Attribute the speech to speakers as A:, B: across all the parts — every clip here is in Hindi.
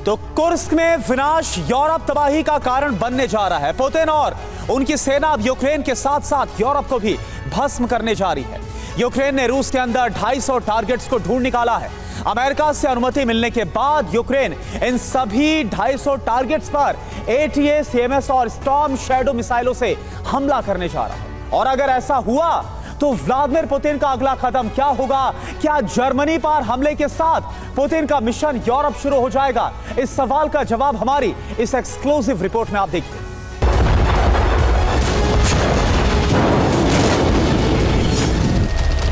A: तो कुर्स्क में विनाश यूरोप तबाही का कारण बनने जा रहा है। पुतिन और उनकी सेना अब यूक्रेन के साथ साथ यूरोप को भी भस्म करने जा रही है। यूक्रेन ने रूस के अंदर 250 टारगेट्स को ढूंढ निकाला है। अमेरिका से अनुमति मिलने के बाद यूक्रेन इन सभी 250 टारगेट्स पर ATACMS, CMS और स्टॉर्म शैडो मिसाइलों से हमला करने जा रहा है। और अगर ऐसा हुआ तो व्लादिमीर पुतिन का अगला कदम क्या होगा? क्या जर्मनी पर हमले के साथ पुतिन का मिशन यूरोप शुरू हो जाएगा? इस सवाल का जवाब हमारी इस एक्सक्लूसिव रिपोर्ट में आप देखिए।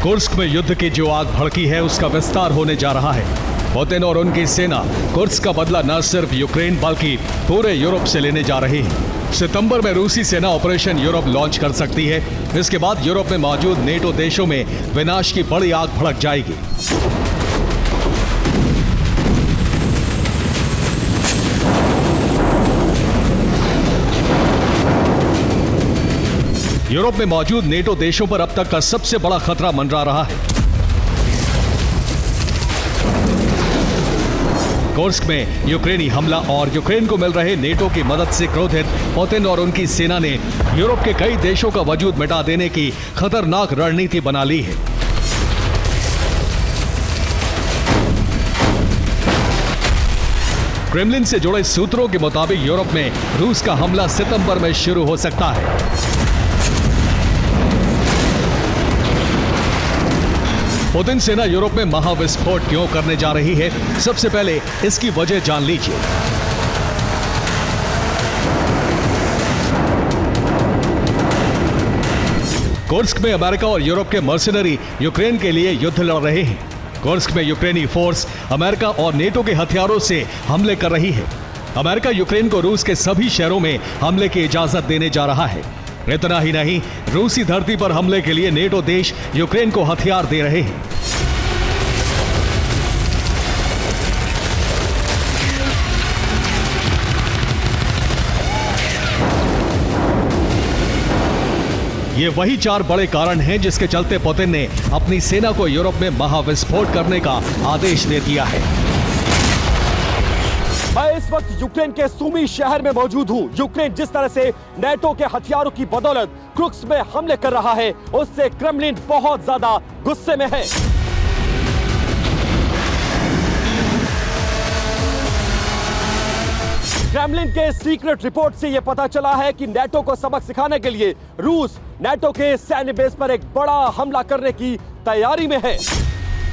B: कुर्स्क में युद्ध की जो आग भड़की है उसका विस्तार होने जा रहा है। पुतिन और उनकी सेना कुर्स्क का बदला न सिर्फ यूक्रेन बल्कि पूरे यूरोप से लेने जा रही है। सितंबर में रूसी सेना ऑपरेशन यूरोप लॉन्च कर सकती है। इसके बाद यूरोप में मौजूद नेटो देशों में विनाश की बड़ी आग भड़क जाएगी। यूरोप में मौजूद नेटो देशों पर अब तक का सबसे बड़ा खतरा मंडरा रहा है। कुर्स्क में यूक्रेनी हमला और यूक्रेन को मिल रहे नेटो की मदद से क्रोधित पुतिन और उनकी सेना ने यूरोप के कई देशों का वजूद मिटा देने की खतरनाक रणनीति बना ली है। क्रेमलिन से जुड़े सूत्रों के मुताबिक यूरोप में रूस का हमला सितंबर में शुरू हो सकता है। पुतिन सेना यूरोप में महाविस्फोट क्यों करने जा रही है? सबसे पहले इसकी वजह जान लीजिए। कुर्स्क में अमेरिका और यूरोप के मर्सिनरी यूक्रेन के लिए युद्ध लड़ रहे हैं। कुर्स्क में यूक्रेनी फोर्स अमेरिका और नेटो के हथियारों से हमले कर रही है। अमेरिका यूक्रेन को रूस के सभी शहरों में हमले की इजाजत देने जा रहा है। इतना ही नहीं, रूसी धरती पर हमले के लिए नेटो देश यूक्रेन को हथियार दे रहे हैं। ये वही 4 बड़े कारण हैं जिसके चलते पुतिन ने अपनी सेना को यूरोप में महाविस्फोट करने का आदेश दे दिया है।
C: मैं इस वक्त यूक्रेन के सुमी शहर में मौजूद हूं। यूक्रेन जिस तरह से नेटो के हथियारों की बदौलत कुर्स्क में हमले कर रहा है, उससे क्रेमलिन बहुत ज्यादा गुस्से में है। क्रेमलिन के सीक्रेट रिपोर्ट से यह पता चला है कि नेटो को सबक सिखाने के लिए रूस नेटो के सैन्य बेस पर एक बड़ा हमला करने की तैयारी में है।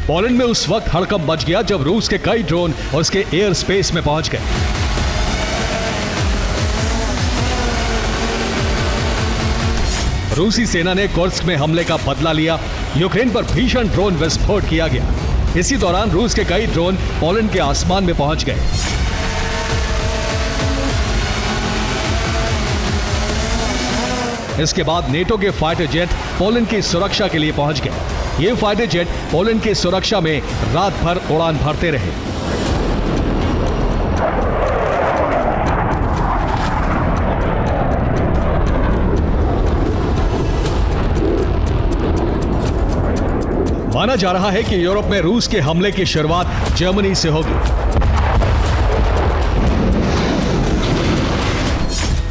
B: पोलैंड में उस वक्त हड़कंप मच गया जब रूस के कई ड्रोन उसके एयर स्पेस में पहुंच गए। रूसी सेना ने कुर्स्क में हमले का बदला लिया। यूक्रेन पर भीषण ड्रोन विस्फोट किया गया। इसी दौरान रूस के कई ड्रोन पोलैंड के आसमान में पहुंच गए। इसके बाद नेटो के फाइटर जेट पोलैंड की सुरक्षा के लिए पहुंच गए। ये फाइटर जेट पोलैंड की सुरक्षा में रात भर उड़ान भरते रहे। माना जा रहा है कि यूरोप में रूस के हमले की शुरुआत जर्मनी से होगी।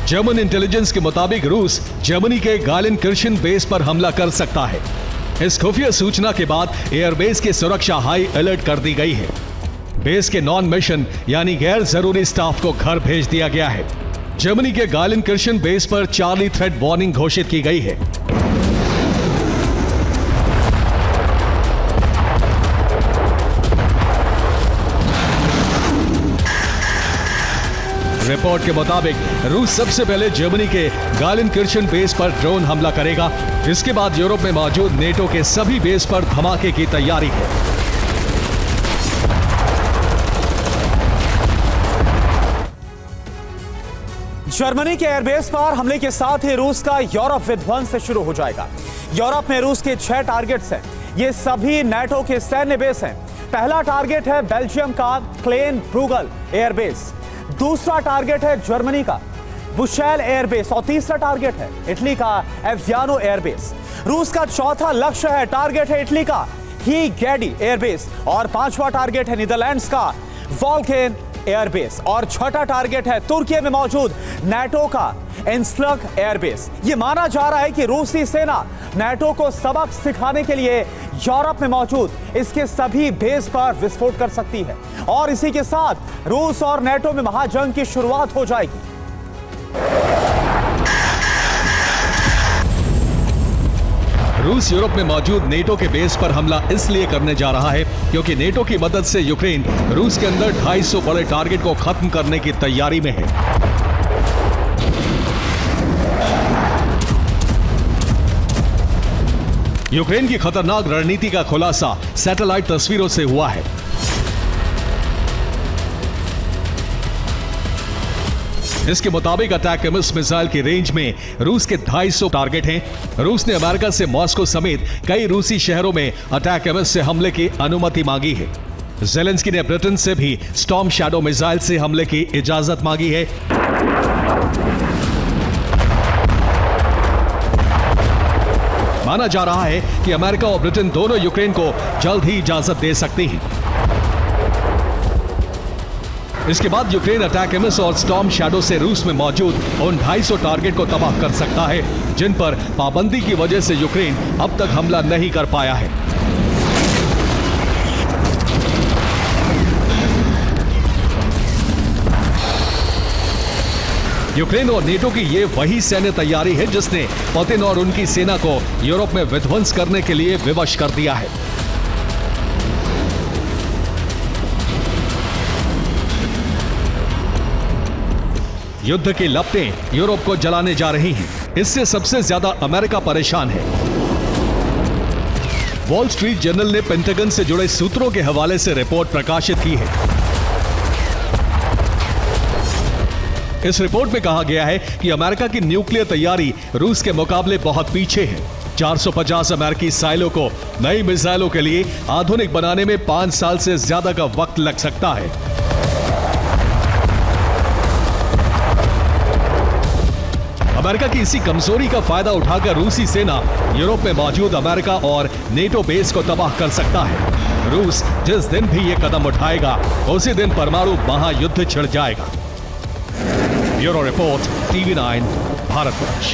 B: जर्मन इंटेलिजेंस के मुताबिक रूस जर्मनी के गालेनकिर्चेन बेस पर हमला कर सकता है। इस खुफिया सूचना के बाद एयरबेस की सुरक्षा हाई अलर्ट कर दी गई है। बेस के नॉन मिशन यानी गैर जरूरी स्टाफ को घर भेज दिया गया है। जर्मनी के गालेनकिर्चेन बेस पर चार्ली थ्रेट वार्निंग घोषित की गई है। रिपोर्ट के मुताबिक रूस सबसे पहले जर्मनी के गालेनकिर्चेन बेस पर ड्रोन हमला करेगा। इसके बाद यूरोप में मौजूद नेटो के सभी बेस पर धमाके की तैयारी है।
A: जर्मनी के एयरबेस पर हमले के साथ ही रूस का यूरोप विध्वंस शुरू हो जाएगा। यूरोप में रूस के 6 टारगेट्स हैं। ये सभी नेटो के सैन्य बेस हैं। पहला टारगेट है बेल्जियम का क्लेन ब्रूगल एयरबेस। दूसरा टारगेट है जर्मनी का बुशेल एयरबेस और तीसरा टारगेट है इटली का एवियानो एयरबेस। रूस का चौथा लक्ष्य है टारगेट है इटली का ही गैडी एयरबेस और 5वां टारगेट है नीदरलैंड्स का वॉल्केन एयरबेस और छठा टारगेट है तुर्की में मौजूद नाटो का इंस्लग एयरबेस। यह माना जा रहा है कि रूसी सेना नाटो को सबक सिखाने के लिए यूरोप में मौजूद इसके सभी बेस पर विस्फोट कर सकती है और इसी के साथ रूस और नाटो में महाजंग की शुरुआत हो जाएगी।
B: रूस यूरोप में मौजूद नेटो के बेस पर हमला इसलिए करने जा रहा है क्योंकि नेटो की मदद से यूक्रेन रूस के अंदर 250 बड़े टारगेट को खत्म करने की तैयारी में है। यूक्रेन की खतरनाक रणनीति का खुलासा सैटेलाइट तस्वीरों से हुआ है। इसके मुताबिक अटैकम्स मिसाइल की रेंज में रूस के 250 टारगेट हैं। रूस ने अमेरिका से मॉस्को समेत कई रूसी शहरों में अटैकम्स से हमले की अनुमति मांगी है। ज़ेलेंस्की ने ब्रिटेन से भी स्टॉर्म शैडो मिसाइल से हमले की इजाजत मांगी है। माना जा रहा है कि अमेरिका और ब्रिटेन दोनों यूक्रेन को जल्द ही इजाजत दे सकती हैं। इसके बाद यूक्रेन अटैकम्स और स्टॉर्म शैडो से रूस में मौजूद उन 250 टारगेट को तबाह कर सकता है जिन पर पाबंदी की वजह से यूक्रेन अब तक हमला नहीं कर पाया है। यूक्रेन और नेटो की ये वही सैन्य तैयारी है जिसने पुतिन और उनकी सेना को यूरोप में विध्वंस करने के लिए विवश कर दिया है। युद्ध की लपटें यूरोप को जलाने जा रही हैं। इससे सबसे ज्यादा अमेरिका परेशान है। वॉल स्ट्रीट जर्नल ने पेंटागन से जुड़े सूत्रों के हवाले से रिपोर्ट प्रकाशित की है। इस रिपोर्ट में कहा गया है कि अमेरिका की न्यूक्लियर तैयारी रूस के मुकाबले बहुत पीछे है। 450 अमेरिकी साइलों को नई मिसाइलों के लिए आधुनिक बनाने में 5 साल से ज्यादा का वक्त लग सकता है। अमेरिका की इसी कमजोरी का फायदा उठाकर रूसी सेना यूरोप में मौजूद अमेरिका और नेटो बेस को तबाह कर सकता है। रूस जिस दिन भी ये कदम उठाएगा उसी दिन परमाणु महायुद्ध छिड़ जाएगा। Bureau report, TV9, Bharatvarsh.